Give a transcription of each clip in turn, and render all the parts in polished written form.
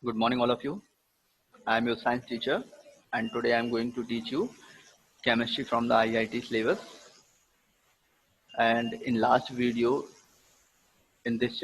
Good morning, all of you. I am your science teacher, and today I am going to teach you chemistry from the IIT syllabus. And in last video, in this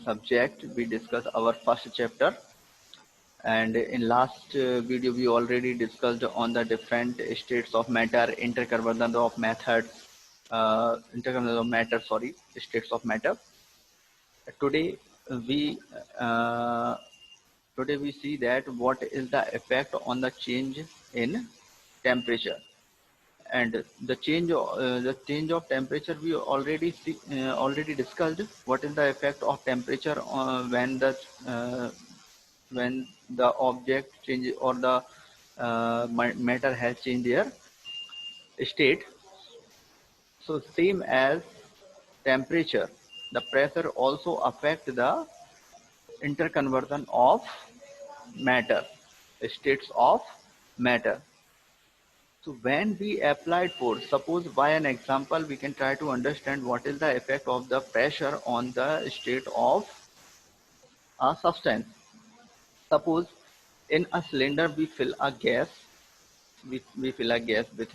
subject, we discussed our first chapter. And in last video, we already discussed on the different states of matter, interconversion of methods, interconversion of matter. Sorry, states of matter. Today we uh, Today we see that what is the effect on the change in temperature, and the change of temperature we already discussed. What is the effect of temperature uh, when the object changes or the matter has changed their state. So same as temperature, the pressure also affect the interconversion of matter, states of matter. So when we applied force, suppose by an example, we can try to understand what is the effect of the pressure on the state of a substance. Suppose in a cylinder we fill a gas, we fill a gas with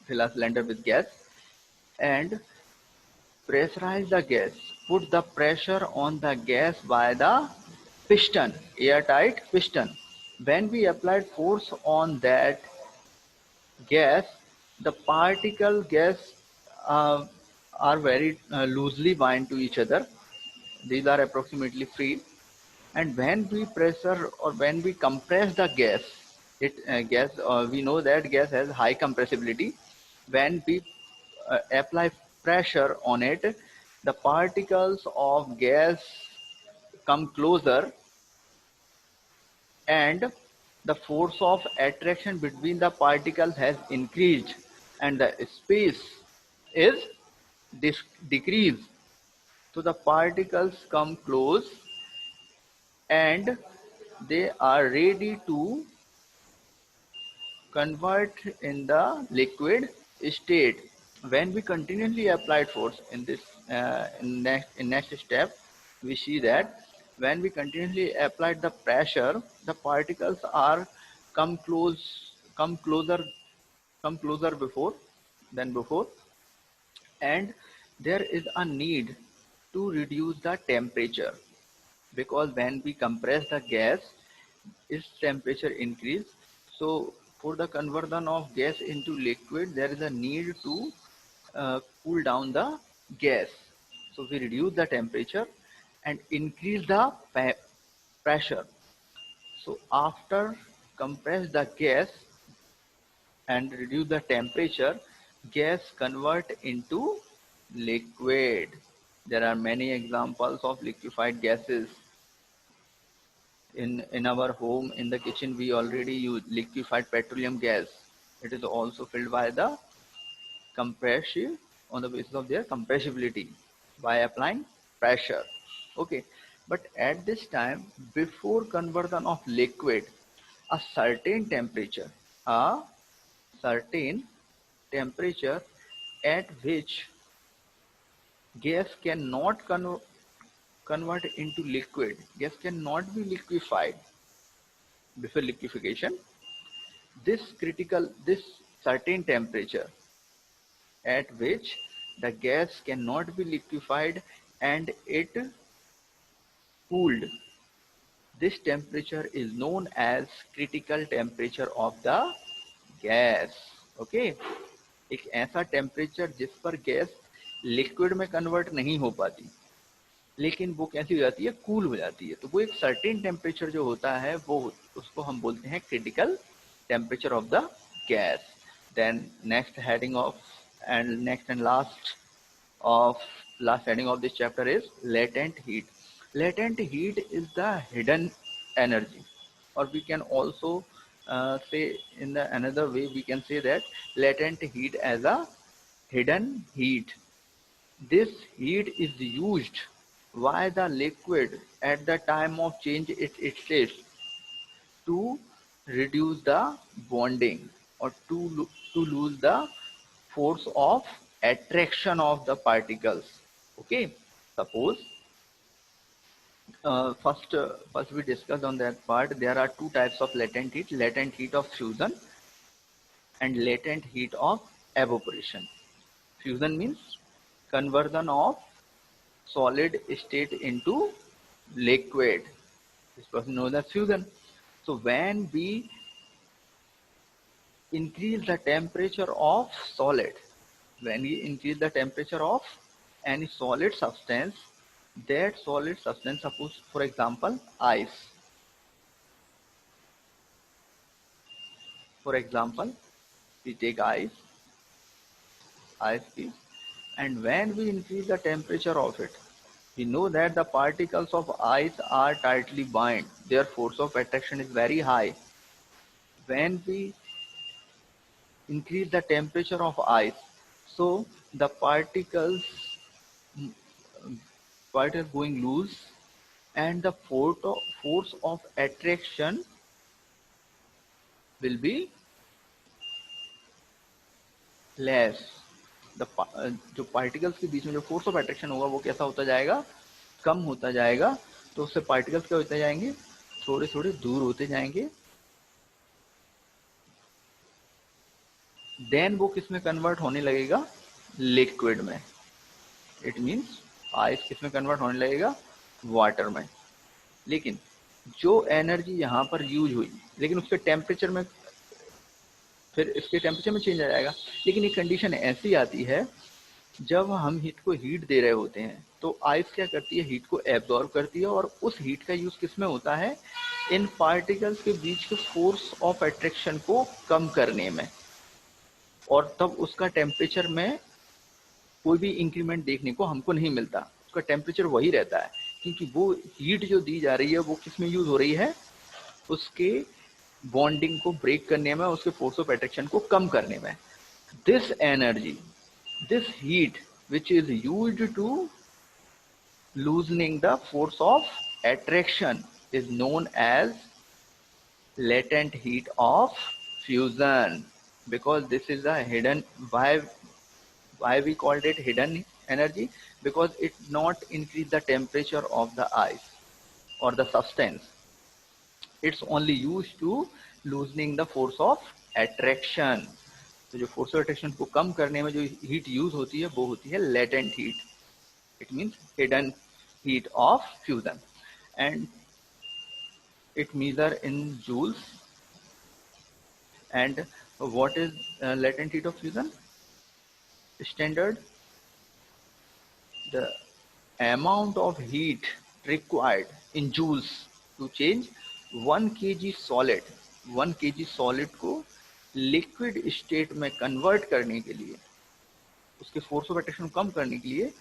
fill a cylinder with gas and pressurize the gas. Put the pressure on the gas by the piston, airtight piston. When we applied force on that gas, the particle gas uh, are very loosely bind to each other. These are approximately free. And when we pressure or when we compress the gas, we know that gas has high compressibility. When we apply pressure on it, the particles of gas come closer, and the force of attraction between the particles has increased, and the space is decreased. So the particles come close and they are ready to convert in the liquid state. When we continuously applied force in this in next step, we see that when we continuously applied the pressure, the particles are come close, come closer, come closer before than before, and there is a need to reduce the temperature, because when we compress the gas, its temperature increase. So for the conversion of gas into liquid, there is a need to cool down the gas. So we reduce the temperature and increase the pressure. So after compress the gas and reduce the temperature, gas convert into liquid. There are many examples of liquefied gases. In our home, in the kitchen, we already use liquefied petroleum gas. It is also filled by the compressive, on the basis of their compressibility, by applying pressure. Okay, but at this time, before conversion of liquid, a certain temperature a certain temperature at which gas cannot convert into liquid, gas cannot be liquefied. Before liquefaction, this certain temperature at which the gas cannot be liquefied and it cooled, this temperature is known as critical temperature of the gas. Okay, एक ऐसा temperature जिस पर gas liquid में convert नहीं हो पाती, लेकिन वो कैसी हो जाती है, कूल हो जाती है. तो वो एक सर्टेन टेम्परेचर जो होता है, वो उसको हम बोलते हैं critical temperature of the gas. Then next heading of and next and last heading of this chapter is latent heat. Latent heat is the hidden energy, or we can also say in the another way, we can say that latent heat as a hidden heat. This heat is used by the liquid at the time of change its state to reduce the bonding, or to lose the force of attraction of the particles. Okay, suppose first we discussed on that part. There are two types of latent heat of fusion and latent heat of evaporation. Fusion means conversion of solid state into liquid. This process known as fusion. So when we increase the temperature of solid, when we increase the temperature of any solid substance, that solid substance, suppose for example ice, for example we take ice cube, and when we increase the temperature of it, we know that the particles of ice are tightly bound, their force of attraction is very high. When we increase the temperature of ice, so the particles going loose, and the force of attraction will be less. जो particles के बीच में जो force of attraction होगा वो कैसा होता जाएगा, कम होता जाएगा. तो उससे पार्टिकल्स क्या होते जाएंगे, थोड़े थोड़े दूर होते जाएंगे. देन वो किस में कन्वर्ट होने लगेगा, लिक्विड में. इट मीन्स आइस किस में कन्वर्ट होने लगेगा, वाटर में. लेकिन जो एनर्जी यहाँ पर यूज हुई, लेकिन उसके टेम्परेचर में, फिर इसके टेम्परेचर में चेंज आ जाएगा. लेकिन एक कंडीशन ऐसी आती है जब हम हीट को हीट दे रहे होते हैं तो आइस क्या करती है, हीट को एब्जॉर्ब करती है, और उस हीट का यूज किस में होता है, इन पार्टिकल्स के बीच के फोर्स ऑफ अट्रैक्शन को कम करने में. और तब उसका टेम्परेचर में कोई भी इंक्रीमेंट देखने को हमको नहीं मिलता, उसका टेम्परेचर वही रहता है, क्योंकि वो हीट जो दी जा रही है वो किस में यूज हो रही है, उसके बॉन्डिंग को ब्रेक करने में, उसके फोर्स ऑफ अट्रैक्शन को कम करने में. This energy, this heat which is used to loosening the force of attraction is known as latent heat of fusion, because this is a hidden, why we called it hidden energy, because it not increase the temperature of the ice or the substance, it's only used to loosening the force of attraction. तो जो force of attraction को कम करने में जो heat use होती है वो होती है latent heat. It means hidden heat of fusion, and it measure in joules. And what is latent heat of fusion standard, the amount of heat required in joules to change 1 kg solid, 1 kg solid को liquid state में convert करने के लिए, उसके force of attraction को कम करने के लिए,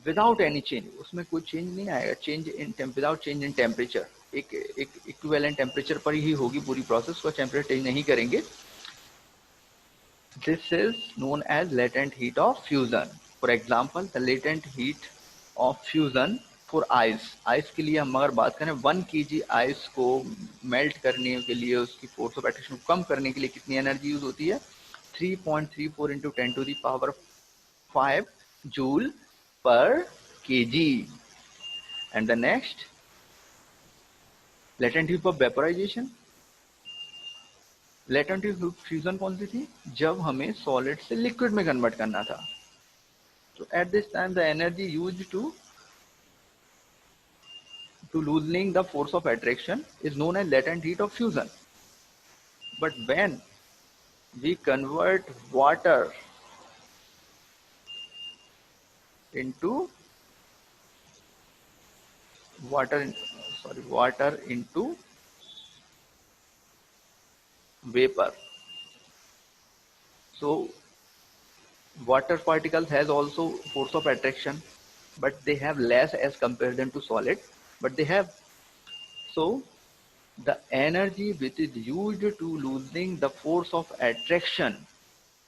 विदाउट एनी चेंज, उसमें कोई चेंज नहीं आएगा, change in without change in temperature, एक इक्विवेलेंट टेम्परेचर पर ही होगी पूरी प्रोसेस, को टेम्परेचर चेंज नहीं करेंगे. This is known as latent heat of fusion. For example the latent heat of fusion for ice. Ice के लिए हम अगर बात करें, 1 kg आइस को मेल्ट करने के लिए, उसकी फोर्स ऑफ अट्रैक्शन को कम करने के लिए कितनी एनर्जी यूज होती है, 3.34 into 10 to the power 5 joule पर kg. And the next latent heat of vaporisation. Latent heat fusion कौन सी थी, जब हमें सॉलिड से लिक्विड में कन्वर्ट करना था. तो at this time the energy use to loosening the force of attraction is known as latent heat of fusion. But when we convert water into vapor, so water particles has also force of attraction, but they have less as compared to solid, but they have. So the energy which is used to loosening the force of attraction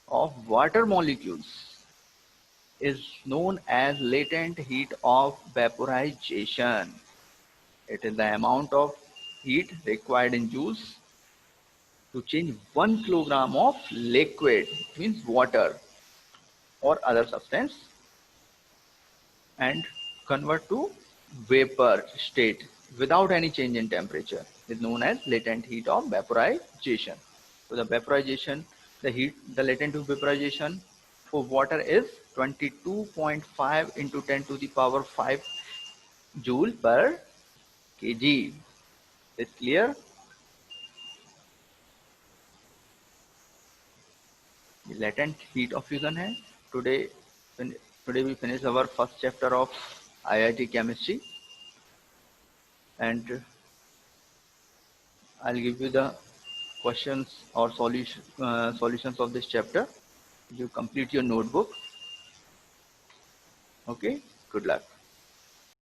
of water molecules is known as latent heat of vaporization. It is the amount of heat required in joules to change 1 kilogram of liquid, means water or other substance, and convert to vapor state without any change in temperature is known as latent heat of vaporization. So the vaporization, the heat, the latent heat vaporization for water is 22.5 into 10 to the power 5 joule per kg. Is clear? Latent heat of fusion है. Today, today we finish our first chapter of IIT chemistry, and I'll give you the questions or solutions of this chapter. You complete your notebook. Okay. Good luck.